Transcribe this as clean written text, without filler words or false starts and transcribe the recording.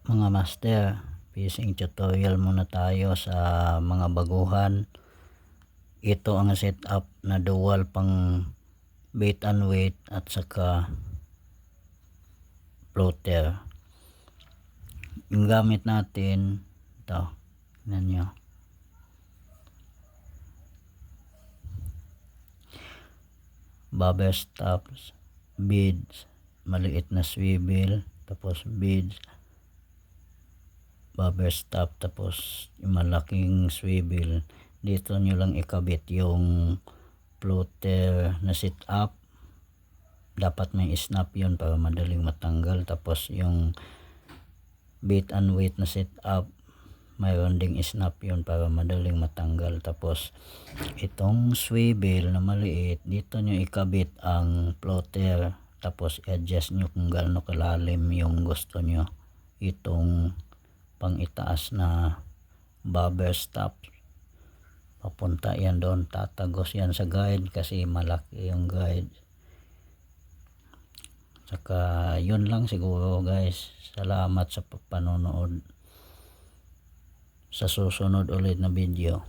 Mga master, fishing tutorial muna tayo sa mga baguhan. Ito ang setup na dual pang bait and weight at saka floater. Yung gamit natin ito, tignan nyo, bobber stops, beads, maliit na swivel, tapos beads, bobber stop, tapos yung malaking swivel. Dito nyo lang ikabit yung floater na sit up. Dapat may snap yun para madaling matanggal. Tapos yung bait and weight na sit up, mayroon ding snap yun para madaling matanggal. Tapos itong swivel na maliit, dito nyo ikabit ang floater. Tapos adjust nyo kung gaano kalalim yung gusto nyo. Itong pang itaas na bobber stop, papunta yan doon, tatagos yan sa guide kasi malaki yung guide. Saka yun lang siguro guys. Salamat sa panonood. Sa susunod ulit na video.